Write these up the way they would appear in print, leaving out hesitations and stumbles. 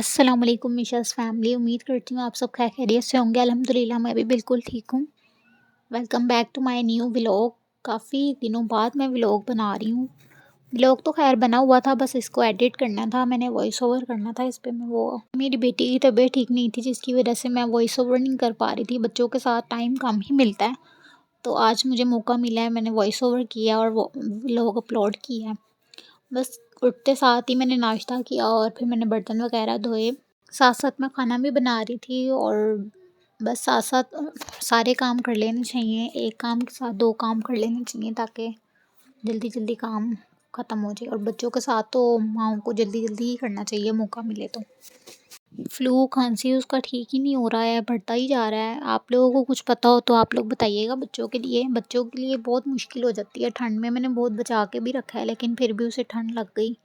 अस्सलाम वालेकुम मिशास फैमिली। उम्मीद करती हूँ आप सब खैरियत से होंगे। अल्हम्दुलिल्लाह मैं भी बिल्कुल ठीक हूँ। Welcome back to my new vlog. काफ़ी दिनों बाद मैं व्लॉग बना रही हूँ। व्लॉग तो खैर बना हुआ था, बस इसको एडिट करना था, मैंने वॉइस ओवर करना था इस पे। मैं वो मेरी बेटी की तबीयत ठीक नहीं थी, जिसकी वजह से मैं वॉइस ओवर नहीं कर पा रही थी। बच्चों के साथ टाइम कम ही मिलता है, तो आज मुझे मौका मिला है, मैंने वॉइस ओवर किया और वो व्लॉग अपलोड किया है। बस उठते साथ ही मैंने नाश्ता किया और फिर मैंने बर्तन वगैरह धोए। साथ-साथ मैं खाना भी बना रही थी और बस साथ-साथ सारे काम कर लेने चाहिए। एक काम के साथ 2 काम कर लेने चाहिए ताकि जल्दी-जल्दी काम ख़त्म हो जाए। और बच्चों के साथ तो माँओं को जल्दी-जल्दी ही करना चाहिए, मौका मिले तो। फ्लू, खाँसी उसका ठीक ही नहीं हो रहा है, बढ़ता ही जा रहा है। आप लोगों को कुछ पता हो तो आप लोग बताइएगा। बच्चों के लिए बहुत मुश्किल हो जाती है ठंड में। मैंने बहुत बचा के भी रखा है, लेकिन फिर भी उसे ठंड लग गई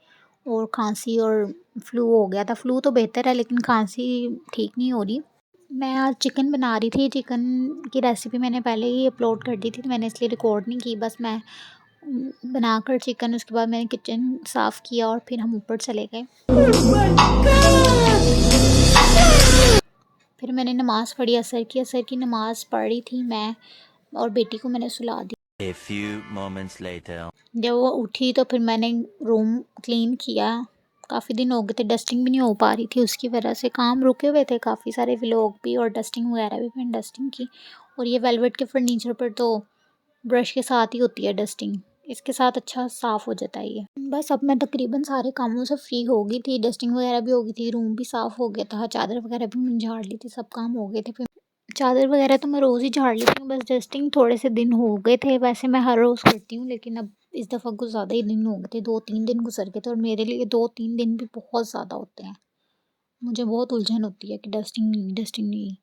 और खाँसी और फ्लू हो गया था। फ्लू तो बेहतर है, लेकिन खाँसी ठीक नहीं हो रही। मैं आज चिकन बना रही थी। चिकन की रेसिपी मैंने पहले ही अपलोड कर दी थी, तो मैंने इसलिए रिकॉर्ड नहीं की। बस मैं बनाकर चिकन, उसके बाद मैंने किचन साफ़ किया और फिर हम ऊपर चले गए। फिर मैंने नमाज़ पढ़ी असर की। असर की नमाज़ पढ़ी थी मैं, और बेटी को मैंने सुला दी। A few moments later. जब वो उठी तो फिर मैंने रूम क्लीन किया। काफ़ी दिन हो गए थे, डस्टिंग भी नहीं हो पा रही थी, उसकी वजह से काम रुके हुए थे काफ़ी सारे व्लॉग भी, और डस्टिंग वगैरह भी मैंने डस्टिंग की। और ये वेलवेट के फर्नीचर पर तो ब्रश के साथ ही होती है डस्टिंग, इसके साथ अच्छा साफ़ हो जाता है ये। बस अब मैं तकरीबन सारे कामों से फ्री हो गई थी। डस्टिंग वगैरह भी हो गई थी, रूम भी साफ़ हो गया था, चादर वगैरह भी मैंने झाड़ ली थी, सब काम हो गए थे। फिर चादर वगैरह तो मैं रोज़ ही झाड़ लेती हूँ, बस डस्टिंग थोड़े से दिन हो गए थे। वैसे मैं हर रोज़ करती हूँ, लेकिन अब इस दफ़ा कुछ ज़्यादा ही दिन हो गए थे, 2-3 दिन गुजर गए थे, और मेरे लिए 2-3 दिन भी बहुत ज़्यादा होते हैं। मुझे बहुत उलझन होती है कि डस्टिंग नहीं।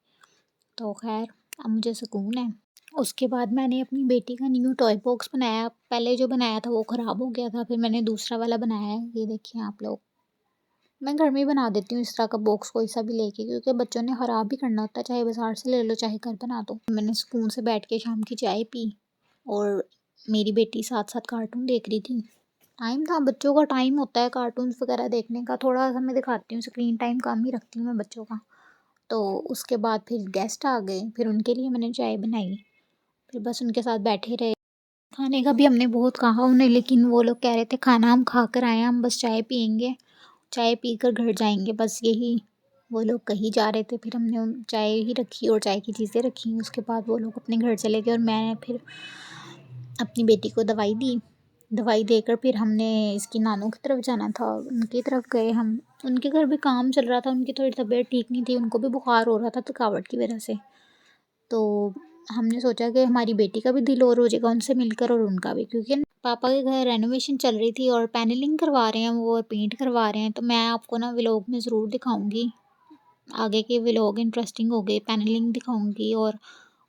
तो खैर अब मुझे सुकून है। उसके बाद मैंने अपनी बेटी का न्यू टॉय बॉक्स बनाया। पहले जो बनाया था वो ख़राब हो गया था, फिर मैंने दूसरा वाला बनाया है। ये देखिए आप लोग, मैं घर में ही बना देती हूँ इस तरह का बॉक्स, कोई सा भी लेके, क्योंकि बच्चों ने ख़राब भी करना होता है, चाहे बाज़ार से ले लो चाहे घर बना दो। मैंने सुकून से बैठ के शाम की चाय पी, और मेरी बेटी साथ साथ कार्टून देख रही थी। टाइम था, बच्चों का टाइम होता है कार्टून्स वगैरह देखने का। थोड़ा सा मैं दिखाती हूँ, स्क्रीन टाइम कम ही रखती हूँ मैं बच्चों का। तो उसके बाद फिर गेस्ट आ गए, फिर उनके लिए मैंने चाय बनाई, फिर बस उनके साथ बैठे रहे। खाने का भी हमने बहुत कहा उन्हें, लेकिन वो लोग कह रहे थे खाना हम खा कर आए हैं, हम बस चाय पियेंगे, चाय पीकर घर जाएँगे, बस यही। वो लोग कहीं जा रहे थे, फिर हमने उन चाय ही रखी और चाय की चीज़ें रखी। उसके बाद वो लोग अपने घर चले गए और मैं फिर अपनी बेटी को दवाई दी। दवाई देकर फिर हमने इसकी नानू की तरफ जाना था, उनकी तरफ गए हम। उनके घर भी काम चल रहा था, उनकी थोड़ी तबीयत ठीक नहीं थी, उनको भी बुखार हो रहा था थकावट की वजह से। तो हमने सोचा कि हमारी बेटी का भी दिल और हो जाएगा उनसे मिलकर, और उनका भी, क्योंकि पापा के घर रेनोवेशन चल रही थी और पैनलिंग करवा रहे हैं वो, और पेंट करवा रहे हैं। तो मैं आपको ना व्लॉग में ज़रूर दिखाऊंगी, आगे के व्लॉग इंटरेस्टिंग हो गए। पैनलिंग दिखाऊंगी और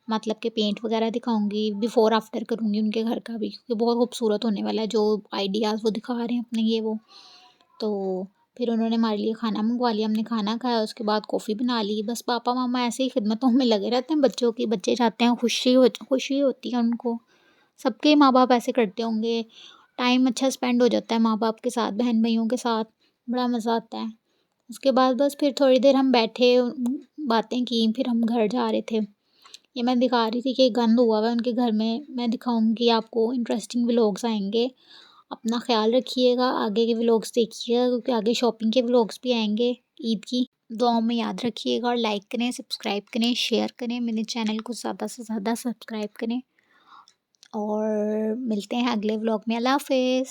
मतलब के पेंट वगैरह दिखाऊंगी, बिफ़ोर आफ्टर करूँगी उनके घर का भी, क्योंकि बहुत खूबसूरत होने वाला है। जो आइडियाज़ वो दिखा रहे हैं अपने ये वो। तो फिर उन्होंने हमारे लिए खाना मंगवा लिया, हमने खाना खाया, उसके बाद कॉफ़ी बना ली। बस पापा मामा ऐसे ही खिदमतों में लगे रहते हैं बच्चों की। बच्चे चाहते हैं, खुशी होती है उनको। सबके माँ बाप ऐसे करते होंगे। टाइम अच्छा स्पेंड हो जाता है माँ बाप के साथ, बहन भाइयों के साथ, बड़ा मज़ा आता है। उसके बाद बस फिर थोड़ी देर हम बैठे, बातें की, फिर हम घर जा रहे थे। ये मैं दिखा रही थी कि गंद हुआ हुआ है उनके घर में। मैं दिखाऊंगी आपको, इंटरेस्टिंग व्लॉग्स आएंगे। अपना ख्याल रखिएगा, आगे के व्लॉग्स देखिएगा, क्योंकि आगे शॉपिंग के व्लॉग्स भी आएंगे ईद की। दुआओं में याद रखिएगा, और लाइक करें, सब्सक्राइब करें, शेयर करें, मेरे चैनल को ज़्यादा से ज़्यादा सब्सक्राइब करें। और मिलते हैं अगले व्लॉग में। अल्लाह हाफ़िज़।